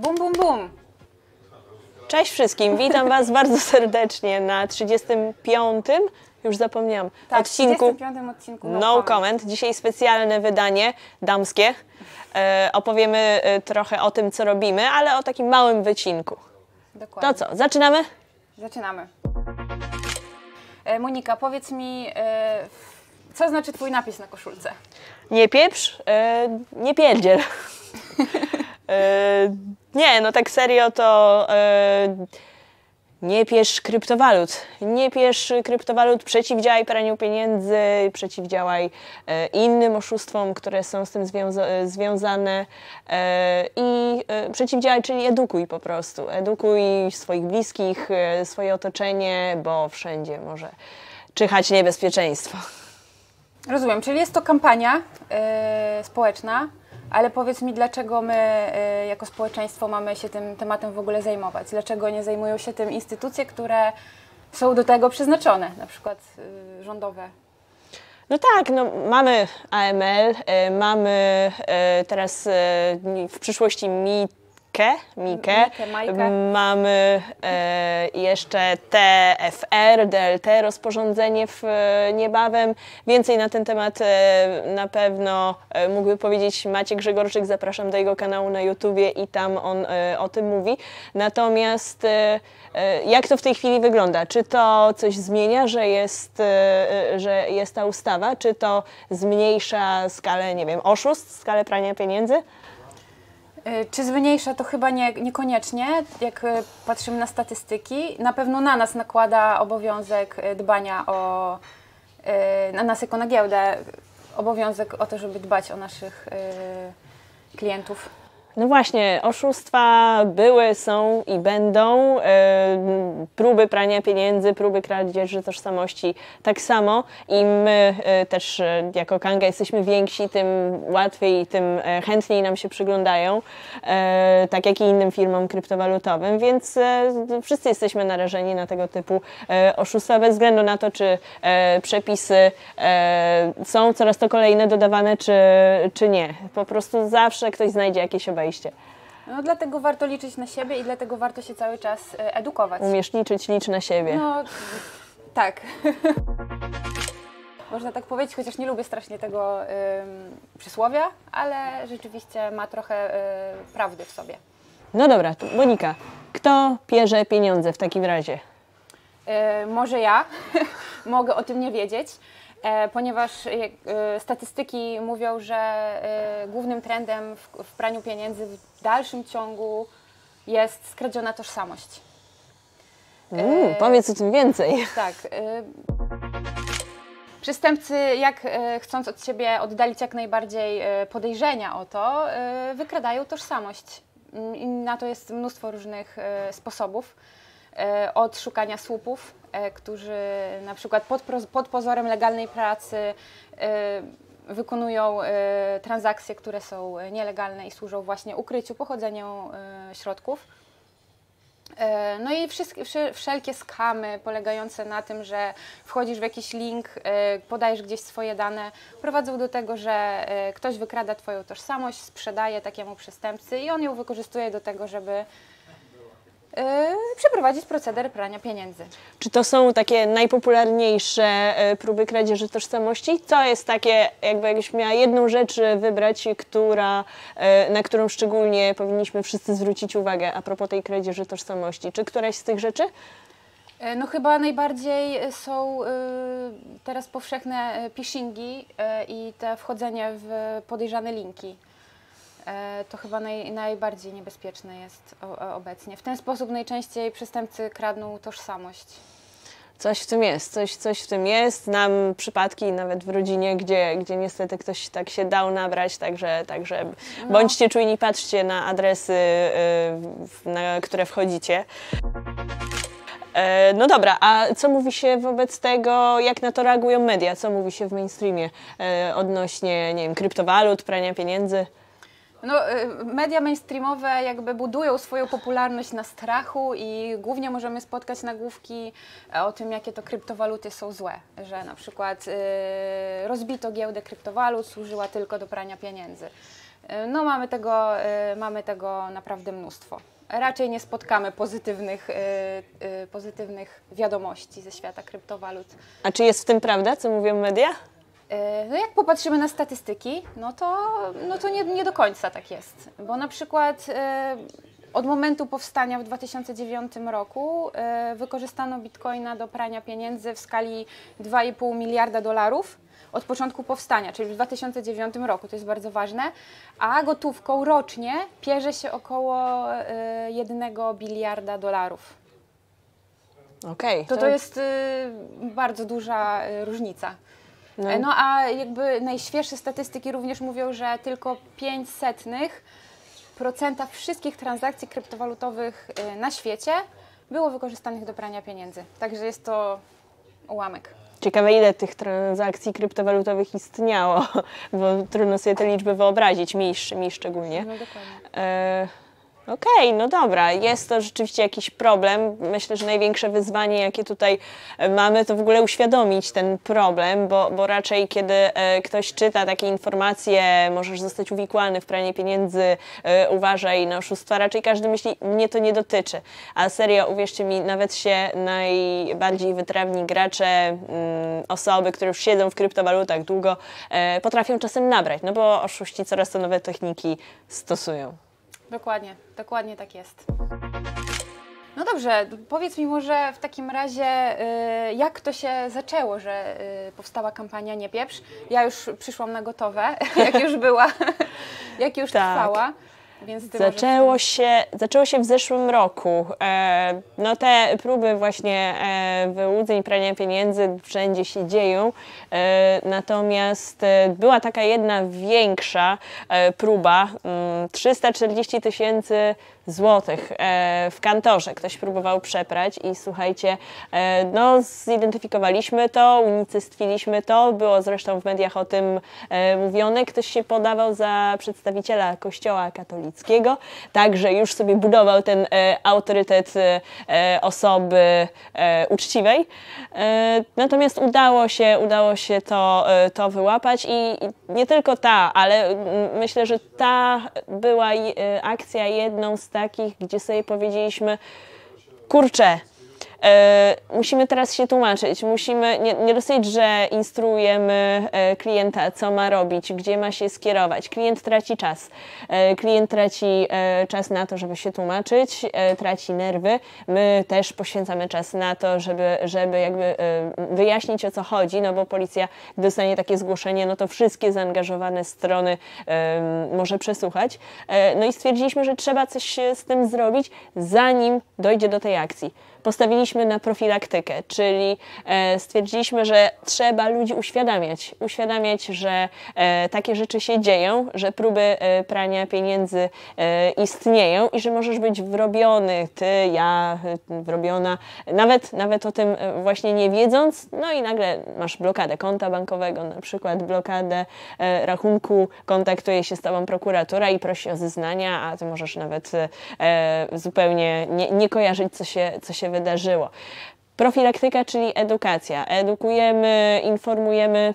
Bum, bum, bum! Cześć wszystkim, witam Was bardzo serdecznie na 35. Już zapomniałam. Tak, odcinku 35. odcinku No Comment. Dzisiaj specjalne wydanie damskie. Opowiemy trochę o tym, co robimy, ale o takim małym wycinku. Dokładnie. To co, zaczynamy? Zaczynamy. Monika, powiedz mi, co znaczy Twój napis na koszulce? Nie pieprz, nie pierdziel. Nie, no tak serio to nie bierz kryptowalut. Nie bierz kryptowalut, przeciwdziałaj praniu pieniędzy, przeciwdziałaj innym oszustwom, które są z tym związane i przeciwdziałaj, czyli edukuj po prostu. Edukuj swoich bliskich, swoje otoczenie, bo wszędzie może czyhać niebezpieczeństwo. Rozumiem, czyli jest to kampania społeczna, ale powiedz mi, dlaczego my jako społeczeństwo mamy się tym tematem w ogóle zajmować? Dlaczego nie zajmują się tym instytucje, które są do tego przeznaczone, na przykład rządowe? No tak, no mamy AML, mamy teraz w przyszłości Mikę, mamy jeszcze TFR, DLT, rozporządzenie niebawem. Więcej na ten temat na pewno mógłby powiedzieć Maciek Grzegorczyk, zapraszam do jego kanału na YouTubie i tam on o tym mówi. Natomiast jak to w tej chwili wygląda? Czy to coś zmienia, że jest ta ustawa? Czy to zmniejsza skalę, nie wiem, oszustw, skalę prania pieniędzy? Czy zmniejsza? To chyba niekoniecznie, jak patrzymy na statystyki. Na pewno na nas nakłada obowiązek dbania na nas jako na giełdę, obowiązek o to, żeby dbać o naszych klientów. No właśnie, oszustwa były, są i będą, próby prania pieniędzy, próby kradzieży tożsamości tak samo i my też jako Kanga jesteśmy więksi, tym łatwiej, tym chętniej nam się przyglądają, tak jak i innym firmom kryptowalutowym, więc wszyscy jesteśmy narażeni na tego typu oszustwa, bez względu na to, czy przepisy są coraz to kolejne dodawane, czy nie. Po prostu zawsze ktoś znajdzie jakieś obejście. No dlatego warto liczyć na siebie i dlatego warto się cały czas edukować. Umiesz liczyć, licz na siebie. No, tak. Można tak powiedzieć, chociaż nie lubię strasznie tego przysłowia, ale rzeczywiście ma trochę prawdy w sobie. No dobra, Monika, kto pierze pieniądze w takim razie? Może ja, mogę o tym nie wiedzieć. Ponieważ statystyki mówią, że głównym trendem w praniu pieniędzy w dalszym ciągu jest skradziona tożsamość. Powiedz o tym więcej. Tak. Przestępcy, chcąc od siebie oddalić jak najbardziej podejrzenia o to, wykradają tożsamość. I na to jest mnóstwo różnych sposobów. Od szukania słupów, którzy na przykład pod pozorem legalnej pracy wykonują transakcje, które są nielegalne i służą właśnie ukryciu, pochodzeniu środków. No i wszelkie skamy polegające na tym, że wchodzisz w jakiś link, podajesz gdzieś swoje dane, prowadzą do tego, że ktoś wykrada Twoją tożsamość, sprzedaje takiemu przestępcy i on ją wykorzystuje do tego, żeby przeprowadzić proceder prania pieniędzy. Czy to są takie najpopularniejsze próby kradzieży tożsamości? Co jest takie, jakbyś miała jedną rzecz wybrać, na którą szczególnie powinniśmy wszyscy zwrócić uwagę a propos tej kradzieży tożsamości? Czy któraś z tych rzeczy? No chyba najbardziej są teraz powszechne phishingi i te wchodzenie w podejrzane linki. To chyba najbardziej niebezpieczne jest obecnie. W ten sposób najczęściej przestępcy kradną tożsamość. Coś w tym jest, coś w tym jest. Znam przypadki nawet w rodzinie, gdzie niestety ktoś tak się dał nabrać, także no. Bądźcie czujni, patrzcie na adresy, na które wchodzicie. No dobra, a co mówi się wobec tego, jak na to reagują media? Co mówi się w mainstreamie odnośnie, nie wiem, kryptowalut, prania pieniędzy? No, media mainstreamowe jakby budują swoją popularność na strachu i głównie możemy spotkać nagłówki o tym, jakie to kryptowaluty są złe. Że na przykład rozbito giełdę kryptowalut, służyła tylko do prania pieniędzy. No mamy tego naprawdę mnóstwo. Raczej nie spotkamy pozytywnych wiadomości ze świata kryptowalut. A czy jest w tym prawda, co mówią media? No jak popatrzymy na statystyki, no to nie do końca tak jest. Bo na przykład od momentu powstania w 2009 roku wykorzystano bitcoina do prania pieniędzy w skali 2,5 miliarda dolarów od początku powstania, czyli w 2009 roku, to jest bardzo ważne, a gotówką rocznie pierze się około 1 biliarda dolarów. Okej. To jest bardzo duża różnica. No a jakby najświeższe statystyki również mówią, że tylko 0,05% wszystkich transakcji kryptowalutowych na świecie było wykorzystanych do prania pieniędzy. Także jest to ułamek. Ciekawe, ile tych transakcji kryptowalutowych istniało, bo trudno sobie te liczby wyobrazić, mi szczególnie. No dokładnie. Okej, no dobra, jest to rzeczywiście jakiś problem. Myślę, że największe wyzwanie, jakie tutaj mamy, to w ogóle uświadomić ten problem, bo raczej kiedy ktoś czyta takie informacje, możesz zostać uwikłany w pranie pieniędzy, uważaj na oszustwa, raczej każdy myśli, mnie to nie dotyczy. A serio, uwierzcie mi, nawet się najbardziej wytrawni gracze, osoby, które już siedzą w kryptowalutach długo, potrafią czasem nabrać, no bo oszuści coraz to nowe techniki stosują. Dokładnie tak jest. No dobrze, powiedz mi może w takim razie, jak to się zaczęło, że powstała kampania Nie Pieprz? Ja już przyszłam na gotowe, jak już trwała. Więc zaczęło się w zeszłym roku. No te próby właśnie wyłudzeń, prania pieniędzy wszędzie się dzieją. Natomiast była taka jedna większa próba, 340 000 złotych w kantorze. Ktoś próbował przeprać i słuchajcie, no zidentyfikowaliśmy to, unicestwiliśmy to, było zresztą w mediach o tym mówione. Ktoś się podawał za przedstawiciela Kościoła katolickiego, także już sobie budował ten autorytet osoby uczciwej. Natomiast udało się to wyłapać i nie tylko ta, ale myślę, że ta była akcja jedną z takich, gdzie sobie powiedzieliśmy, kurczę, musimy teraz się tłumaczyć, musimy nie dosyć, że instruujemy klienta, co ma robić, gdzie ma się skierować. Klient traci czas. Klient traci czas na to, żeby się tłumaczyć, traci nerwy. My też poświęcamy czas na to, żeby jakby wyjaśnić, o co chodzi, no bo policja, gdy dostanie takie zgłoszenie, no to wszystkie zaangażowane strony może przesłuchać. No i stwierdziliśmy, że trzeba coś z tym zrobić, zanim dojdzie do tej akcji. Postawiliśmy na profilaktykę, czyli stwierdziliśmy, że trzeba ludzi uświadamiać, że takie rzeczy się dzieją, że próby prania pieniędzy istnieją i że możesz być wrobiony, ty, ja, wrobiona, nawet o tym właśnie nie wiedząc, no i nagle masz blokadę konta bankowego, na przykład blokadę rachunku, kontaktuje się z tobą prokuratura i prosi o zeznania, a ty możesz nawet zupełnie nie kojarzyć, co się wydarzyło. Profilaktyka, czyli edukacja. Edukujemy, informujemy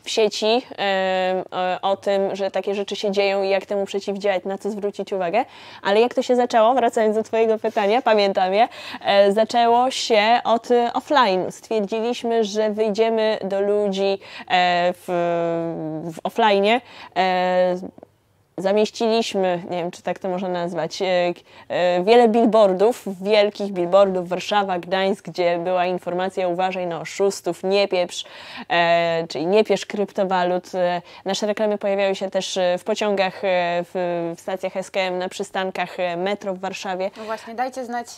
w sieci o tym, że takie rzeczy się dzieją i jak temu przeciwdziałać, na co zwrócić uwagę. Ale jak to się zaczęło, wracając do twojego pytania, pamiętam je, zaczęło się od offline. Stwierdziliśmy, że wyjdziemy do ludzi w offline. Zamieściliśmy, nie wiem, czy tak to można nazwać, wiele billboardów, wielkich billboardów, Warszawa, Gdańsk, gdzie była informacja, uważaj na oszustów, nie pieprz, czyli nie pieprz kryptowalut. Nasze reklamy pojawiały się też w pociągach, w stacjach SKM, na przystankach metro w Warszawie. No właśnie, dajcie znać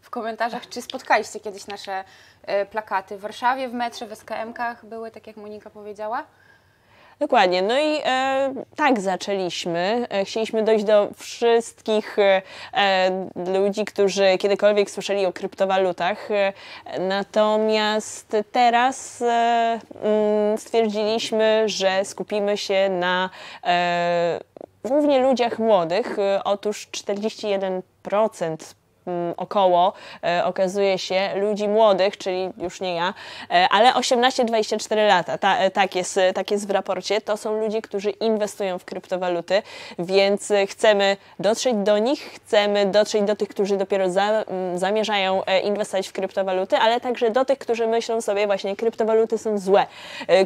w komentarzach, czy spotkaliście kiedyś nasze plakaty w Warszawie, w metrze, w SKM-kach były, tak jak Monika powiedziała. Dokładnie. No i tak zaczęliśmy. Chcieliśmy dojść do wszystkich ludzi, którzy kiedykolwiek słyszeli o kryptowalutach. Natomiast teraz stwierdziliśmy, że skupimy się na głównie ludziach młodych. Otóż 41% około okazuje się ludzi młodych, czyli już nie ja, ale 18-24 lata, tak jest w raporcie, to są ludzie, którzy inwestują w kryptowaluty, więc chcemy dotrzeć do nich, chcemy dotrzeć do tych, którzy dopiero zamierzają inwestować w kryptowaluty, ale także do tych, którzy myślą sobie właśnie, kryptowaluty są złe.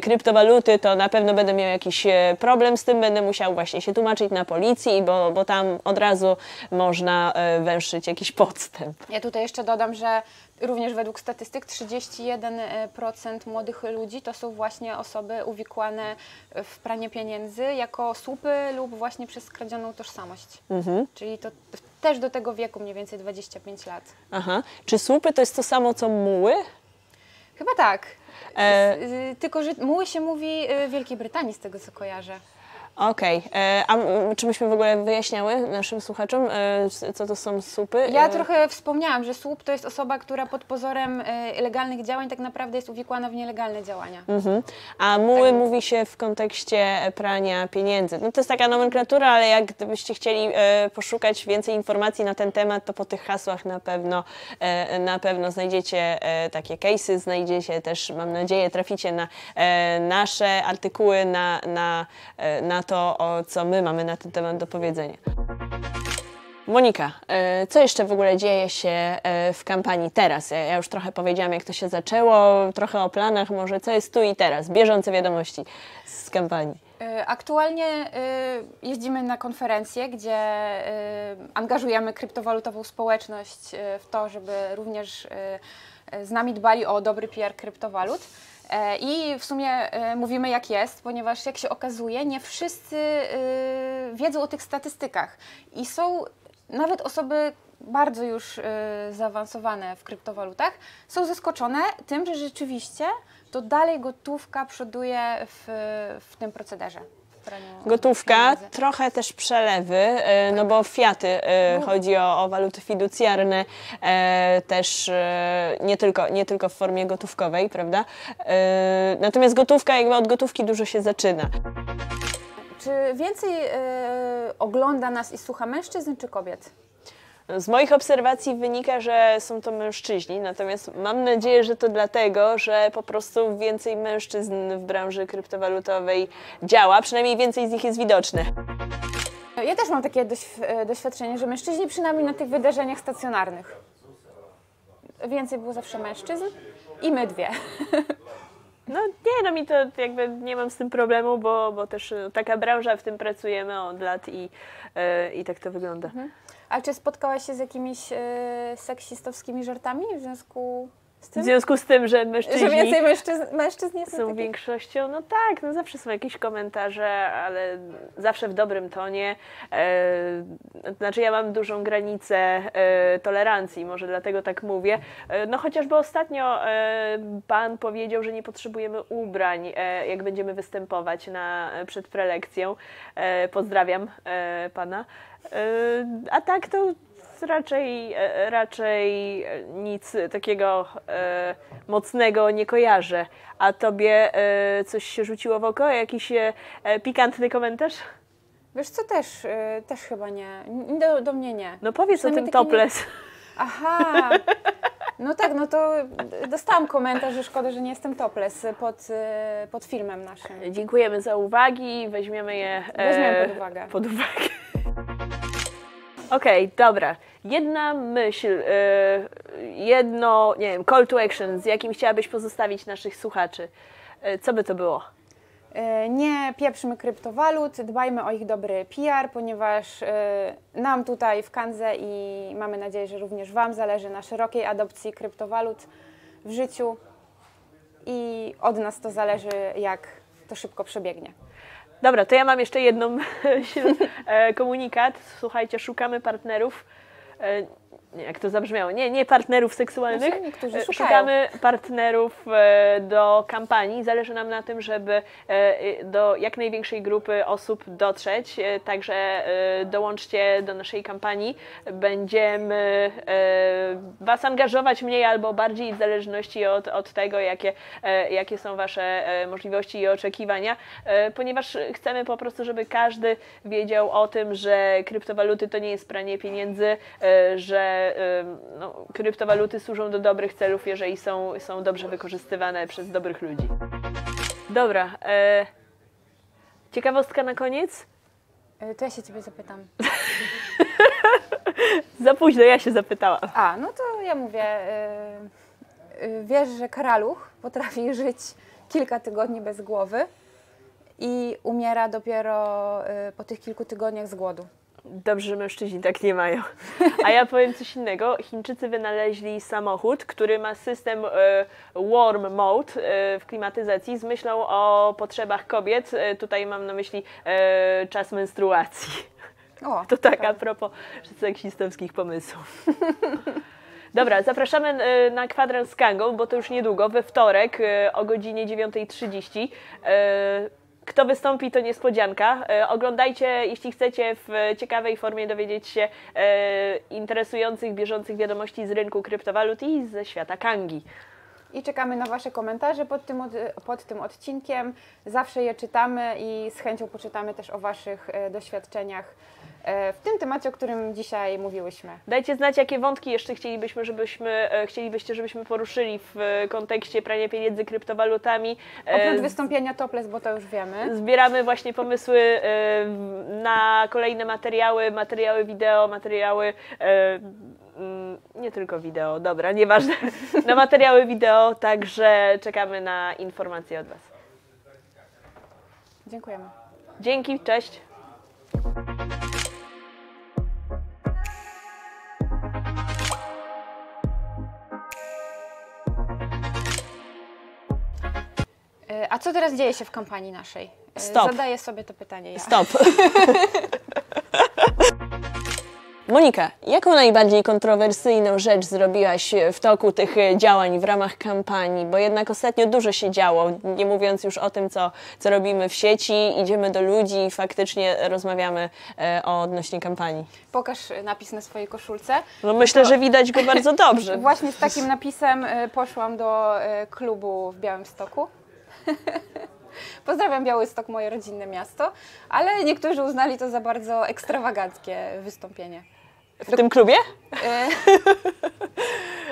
Kryptowaluty to na pewno będę miał jakiś problem z tym, będę musiał właśnie się tłumaczyć na policji, bo tam od razu można węszyć jakiś podstęp. Ja tutaj jeszcze dodam, że również według statystyk 31% młodych ludzi to są właśnie osoby uwikłane w pranie pieniędzy jako słupy lub właśnie przez skradzioną tożsamość. Czyli to też do tego wieku mniej więcej 25 lat. Aha. Czy słupy to jest to samo co muły? Chyba tak. Tylko, że muły się mówi w Wielkiej Brytanii z tego co kojarzę. Okej. A czy myśmy w ogóle wyjaśniały naszym słuchaczom, co to są słupy? Ja trochę wspomniałam, że słup to jest osoba, która pod pozorem legalnych działań tak naprawdę jest uwikłana w nielegalne działania. A muły mówi się w kontekście prania pieniędzy. No to jest taka nomenklatura, ale jak gdybyście chcieli poszukać więcej informacji na ten temat, to po tych hasłach na pewno znajdziecie takie case'y, znajdziecie też, mam nadzieję, traficie na nasze artykuły, na to, co my mamy na ten temat do powiedzenia. Monika, co jeszcze w ogóle dzieje się w kampanii teraz? Ja już trochę powiedziałam, jak to się zaczęło, trochę o planach, może co jest tu i teraz, bieżące wiadomości z kampanii. Aktualnie jeździmy na konferencje, gdzie angażujemy kryptowalutową społeczność w to, żeby również z nami dbali o dobry PR kryptowalut. I w sumie mówimy jak jest, ponieważ jak się okazuje, nie wszyscy wiedzą o tych statystykach i są nawet osoby bardzo już zaawansowane w kryptowalutach, są zaskoczone tym, że rzeczywiście to dalej gotówka przoduje w tym procederze. Gotówka, pieniędzy. trochę też przelewy, no bo fiaty, chodzi o waluty fiducjarne, też nie tylko w formie gotówkowej, prawda? Natomiast gotówka, jakby od gotówki dużo się zaczyna. Czy więcej ogląda nas i słucha mężczyzn czy kobiet? Z moich obserwacji wynika, że są to mężczyźni, natomiast mam nadzieję, że to dlatego, że po prostu więcej mężczyzn w branży kryptowalutowej działa, przynajmniej więcej z nich jest widoczne. Ja też mam takie doświadczenie, że mężczyźni przynajmniej na tych wydarzeniach stacjonarnych. Więcej było zawsze mężczyzn i my dwie. No nie, no mi to jakby nie mam z tym problemu, bo też taka branża, w tym pracujemy od lat i tak to wygląda. A czy spotkałaś się z jakimiś seksistowskimi żartami w związku z tym? W związku z tym, że Że więcej mężczyzn jest są większością, no tak, no zawsze są jakieś komentarze, ale zawsze w dobrym tonie. Znaczy ja mam dużą granicę tolerancji, może dlatego tak mówię. No chociażby ostatnio pan powiedział, że nie potrzebujemy ubrań, jak będziemy występować przed prelekcją. Pozdrawiam pana. A tak to raczej nic takiego mocnego nie kojarzę. A tobie coś się rzuciło w oko? Jakiś pikantny komentarz? Wiesz co, też chyba nie. Do mnie nie. No powiedz o tym topless. Aha, no tak, no to dostałam komentarz, że szkoda, że nie jestem topless pod filmem naszym. Dziękujemy za uwagi, weźmiemy je pod uwagę. Okej, dobra. Jedna myśl, jedno, nie wiem, call to action, z jakim chciałabyś pozostawić naszych słuchaczy. Co by to było? Nie pieprzmy kryptowalut, dbajmy o ich dobry PR, ponieważ nam tutaj w Kandze i mamy nadzieję, że również Wam zależy na szerokiej adopcji kryptowalut w życiu i od nas to zależy, jak to szybko przebiegnie. Dobra, to ja mam jeszcze jedną komunikat. Słuchajcie, szukamy partnerów. Jak to zabrzmiało? Nie partnerów seksualnych. Szukamy partnerów do kampanii. Zależy nam na tym, żeby do jak największej grupy osób dotrzeć. Także dołączcie do naszej kampanii. Będziemy Was angażować mniej albo bardziej w zależności od tego, jakie są Wasze możliwości i oczekiwania, ponieważ chcemy po prostu, żeby każdy wiedział o tym, że kryptowaluty to nie jest pranie pieniędzy, że że no, kryptowaluty służą do dobrych celów, jeżeli są dobrze wykorzystywane przez dobrych ludzi. Dobra, ciekawostka na koniec? To ja się ciebie zapytam. Za późno, ja się zapytałam. No to ja mówię, wiesz, że karaluch potrafi żyć kilka tygodni bez głowy i umiera dopiero po tych kilku tygodniach z głodu. Dobrze, że mężczyźni tak nie mają. A ja powiem coś innego. Chińczycy wynaleźli samochód, który ma system warm mode w klimatyzacji z myślą o potrzebach kobiet. Tutaj mam na myśli czas menstruacji. To tak a propos seksistowskich pomysłów. Dobra, zapraszamy na kwadrans z Kangą, bo to już niedługo, we wtorek o godzinie 9:30. Kto wystąpi, to niespodzianka. Oglądajcie, jeśli chcecie w ciekawej formie dowiedzieć się interesujących, bieżących wiadomości z rynku kryptowalut i ze świata Kangi. I czekamy na Wasze komentarze pod tym odcinkiem. Zawsze je czytamy i z chęcią poczytamy też o Waszych doświadczeniach w tym temacie, o którym dzisiaj mówiłyśmy. Dajcie znać, jakie wątki jeszcze chcielibyście, żebyśmy poruszyli w kontekście prania pieniędzy kryptowalutami. Oprócz wystąpienia topless, bo to już wiemy. Zbieramy właśnie pomysły na kolejne materiały wideo, nie tylko wideo, dobra, nieważne, na materiały wideo, także czekamy na informacje od Was. Dziękujemy. Dzięki, cześć. A co teraz dzieje się w kampanii naszej? Stop. Zadaję sobie to pytanie ja. Stop. Monika, jaką najbardziej kontrowersyjną rzecz zrobiłaś w toku tych działań w ramach kampanii? Bo jednak ostatnio dużo się działo, nie mówiąc już o tym, co robimy w sieci, idziemy do ludzi i faktycznie rozmawiamy odnośnie kampanii. Pokaż napis na swojej koszulce. No myślę, że widać go bardzo dobrze. Właśnie z takim napisem poszłam do klubu w Białymstoku. Pozdrawiam Białystok, moje rodzinne miasto, ale niektórzy uznali to za bardzo ekstrawaganckie wystąpienie. W tym klubie?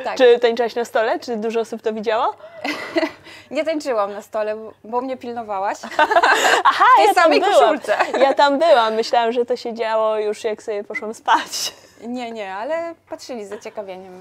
Tak. Czy tańczyłaś na stole? Czy dużo osób to widziało? Nie tańczyłam na stole, bo mnie pilnowałaś. Aha, w tej ja tam samej byłam. koszulce. Ja tam byłam. Myślałam, że to się działo już jak sobie poszłam spać. Nie, ale patrzyli z zaciekawieniem.